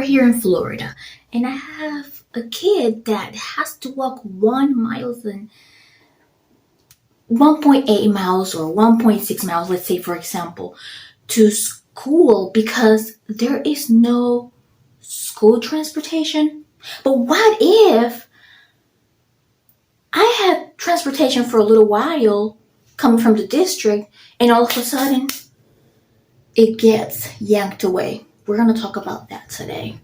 here in Florida, and I have a kid that has to walk 1 mile and 1.8 miles or 1.6 miles, let's say, for example, to school because there is no school transportation. But what if I had transportation for a little while coming from the district and all of a sudden it gets yanked away? We're going to talk about that today.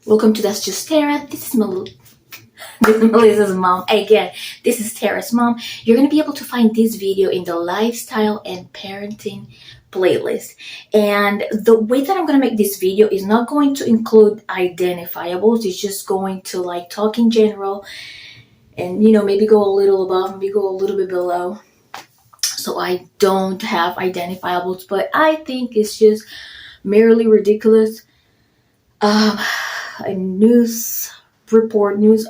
Welcome to That's Just Tara. This is Melissa's mom. Again, this is Tara's mom. You're going to be able to find this video in the lifestyle and parenting playlist. And the way that I'm going to make this video is not going to include identifiables. It's just going to like talk in general and, maybe go a little above, maybe go a little bit below. So I don't have identifiables, but I think it's just merely ridiculous. A news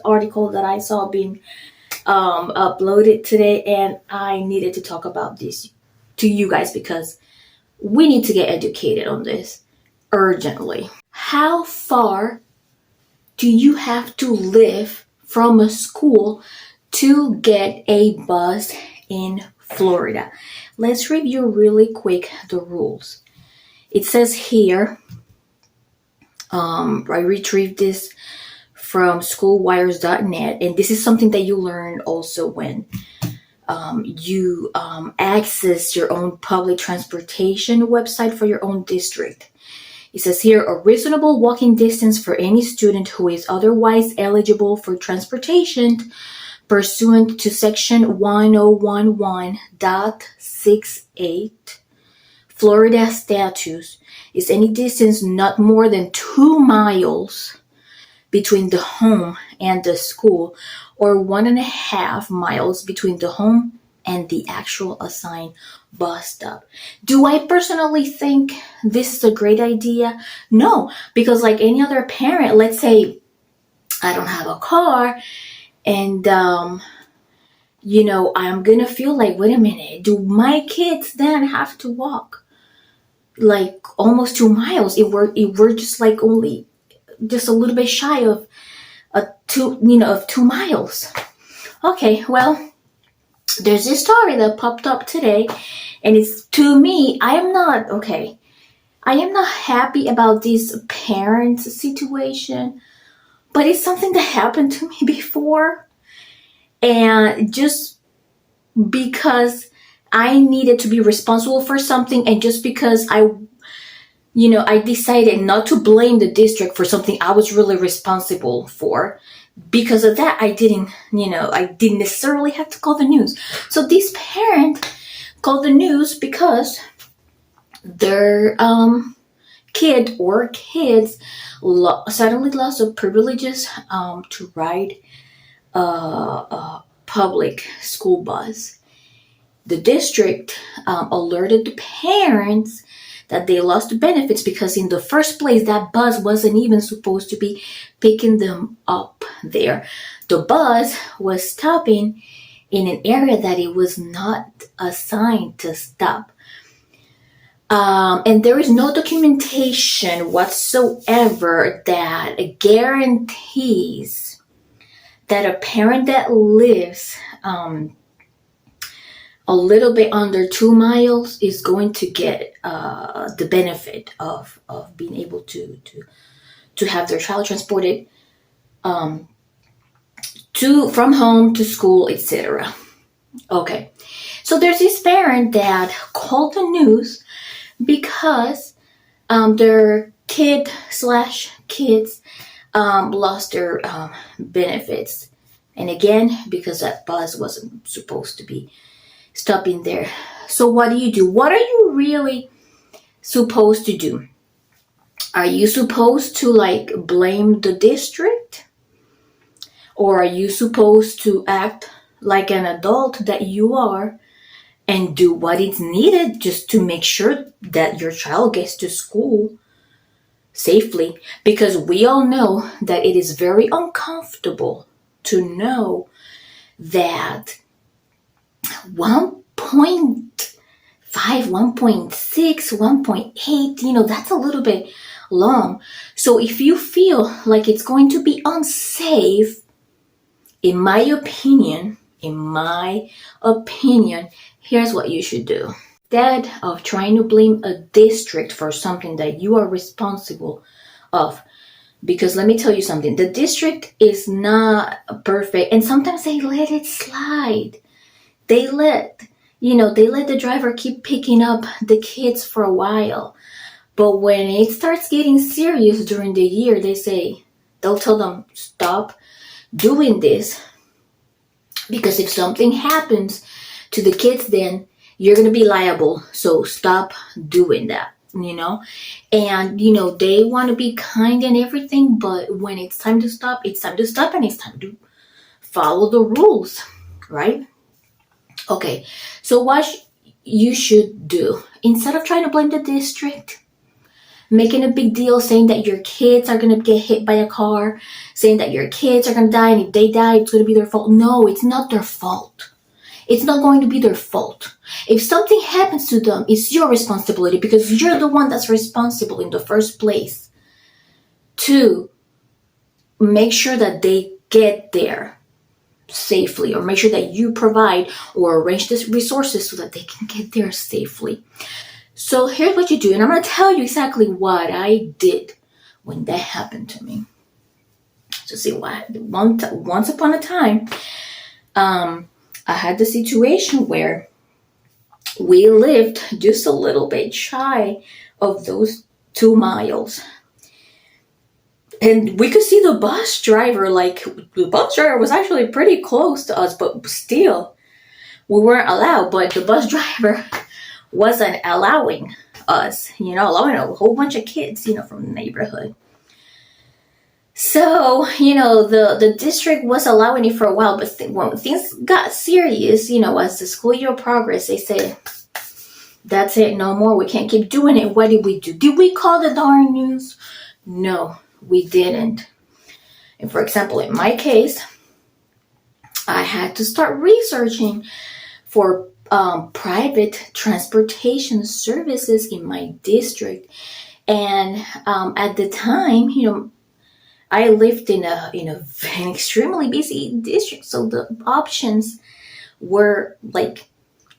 article that I saw being uploaded today, and I needed to talk about this to you guys because we need to get educated on this urgently. How far do you have to live from a school to get a bus in Florida? Let's review really quick the rules. It says here, I retrieved this from schoolwires.net, and this is something that you learn also when you access your own public transportation website for your own district. It says here, a reasonable walking distance for any student who is otherwise eligible for transportation pursuant to section 1011.68 Florida statutes is any distance not more than 2 miles between the home and the school, or 1.5 miles between the home and the actual assigned bus stop. Do I personally think this is a great idea? No, because like any other parent, let's say I don't have a car and I'm gonna feel like, wait a minute, do my kids then have to walk like almost 2 miles if we're just like only just a little bit shy of 2 miles? Okay, well, there's this story that popped up today, and it's, to me, I am not happy about this parent situation, but it's something that happened to me before, and just because I needed to be responsible for something, and just because I decided not to blame the district for something I was really responsible for. Because of that, I didn't necessarily have to call the news. So this parent called the news because their kid or kids suddenly lost the privileges to ride a public school bus. The district alerted the parents that they lost the benefits because in the first place, that bus wasn't even supposed to be picking them up there. The bus was stopping in an area that it was not assigned to stop. And there is no documentation whatsoever that guarantees that a parent that lives a little bit under 2 miles is going to get the benefit of being able to have their child transported from home to school, etc. Okay, so there's this parent that called the news because their kids lost their benefits, and again because that bus wasn't supposed to be stopping there. So what do you do? What are you really supposed to do? Are you supposed to blame the district? Or are you supposed to act like an adult that you are and do what is needed just to make sure that your child gets to school safely? Because we all know that it is very uncomfortable to know that 1.5, 1.6, 1.8, that's a little bit long. So if you feel like it's going to be unsafe, in my opinion, here's what you should do. Instead of trying to blame a district for something that you are responsible of, because let me tell you something, the district is not perfect, and sometimes they let it slide. They let the driver keep picking up the kids for a while. But when it starts getting serious during the year, they'll tell them, stop doing this, because if something happens to the kids, then you're going to be liable. So stop doing that, And, they want to be kind and everything, but when it's time to stop, it's time to stop, and it's time to follow the rules, right? Okay, so what you should do, instead of trying to blame the district, making a big deal saying that your kids are going to get hit by a car, saying that your kids are going to die, and if they die, it's going to be their fault. No, it's not their fault. It's not going to be their fault. If something happens to them, it's your responsibility, because you're the one that's responsible in the first place to make sure that they get there safely, or make sure that you provide or arrange the resources so that they can get there safely. So here's what you do, and I'm going to tell you exactly what I did when that happened to me. So see what, once upon a time, I had the situation where we lived just a little bit shy of those 2 miles. And we could see the bus driver, the bus driver was actually pretty close to us, but still, we weren't allowed. But the bus driver wasn't allowing us, allowing a whole bunch of kids, from the neighborhood. So, the district was allowing it for a while, but when things got serious, as the school year progressed, they said, that's it, no more, we can't keep doing it. What did we do? Did we call the darn news? No, we didn't. And for example, in my case, I had to start researching for private transportation services in my district. And at the time, I lived in an extremely busy district, so the options were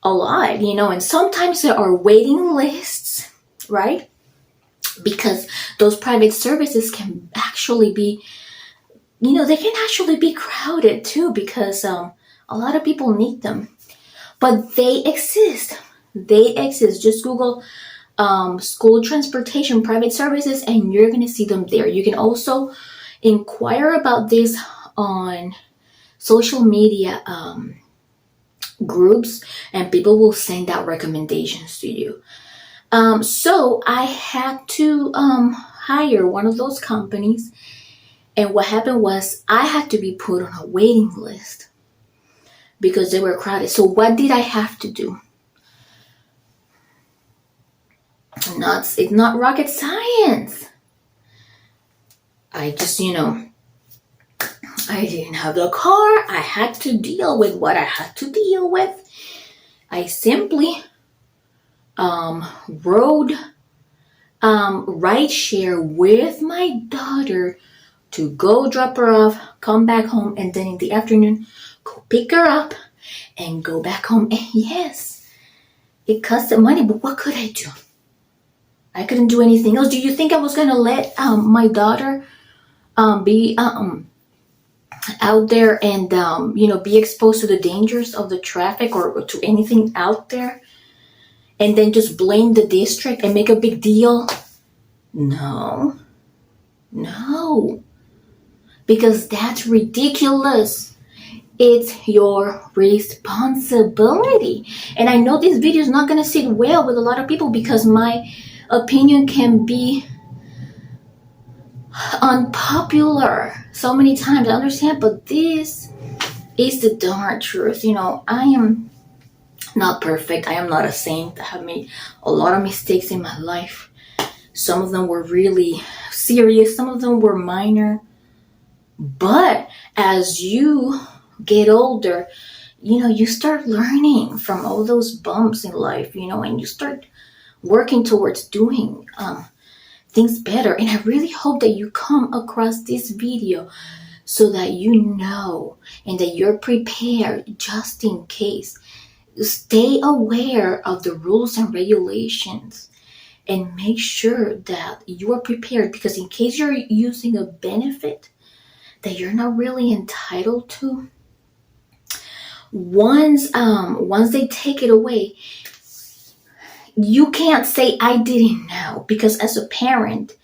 a lot, and sometimes there are waiting lists, right? Because those private services can actually be, they can actually be crowded too, because a lot of people need them. But they exist. Just Google school transportation private services, and you're going to see them there. You can also inquire about this on social media groups, and people will send out recommendations to you. So I had to hire one of those companies, and what happened was I had to be put on a waiting list because they were crowded. So what did I have to do? It's not rocket science. I just, I didn't have the car. I had to deal with what I had to deal with. I simply rode rideshare with my daughter to go drop her off, come back home, and then in the afternoon, go pick her up and go back home. And yes, it cost money, but what could I do? I couldn't do anything else. Do you think I was going to let my daughter be out there and be exposed to the dangers of the traffic or to anything out there, and then just blame the district and make a big deal? No, because that's ridiculous. It's your responsibility. And I know this video is not going to sit well with a lot of people because my opinion can be unpopular so many times. I understand, but this is the darn truth. I am not perfect. I am not a saint. I have made a lot of mistakes in my life. Some of them were really serious. Some of them were minor. But as you get older, you start learning from all those bumps in life, and you start working towards doing things better. And I really hope that you come across this video so that you know and that you're prepared just in case. Stay aware of the rules and regulations and make sure that you are prepared, because in case you're using a benefit that you're not really entitled to, once they take it away, you can't say I didn't know, because as a parent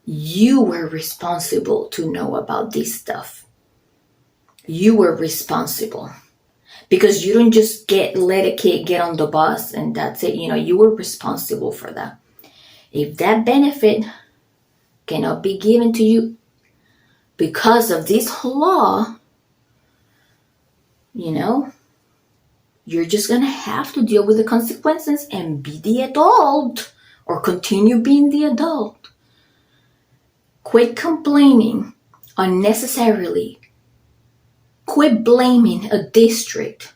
you were responsible to know about this stuff. You were responsible, because you don't just let a kid get on the bus and that's it. You were responsible for that. If that benefit cannot be given to you because of this law, you're just gonna have to deal with the consequences and be the adult, or continue being the adult. Quit complaining unnecessarily. Quit blaming a district,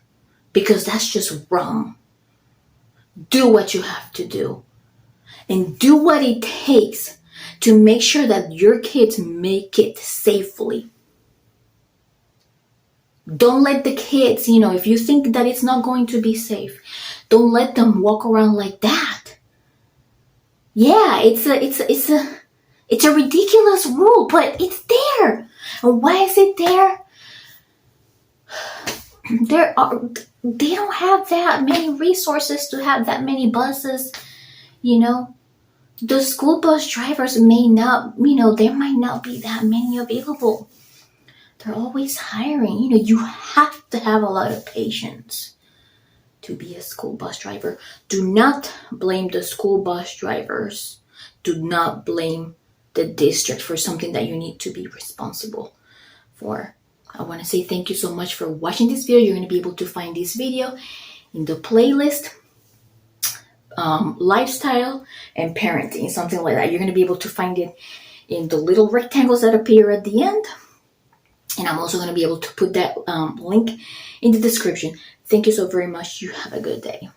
because that's just wrong. Do what you have to do, and do what it takes to make sure that your kids make it safely. Don't let the kids, if you think that it's not going to be safe, don't let them walk around like that. Yeah, it's a ridiculous rule, but it's there. And why is it there? They don't have that many resources to have that many buses. The school bus drivers may not, there might not be that many available. They're always hiring. You have to have a lot of patience to be a school bus driver. Do not blame the school bus drivers. Do not blame the district for something that you need to be responsible for. I want to say thank you so much for watching this video. You're going to be able to find this video in the playlist, lifestyle and parenting, something like that. You're going to be able to find it in the little rectangles that appear at the end. And I'm also going to be able to put that link in the description. Thank you so very much. You have a good day.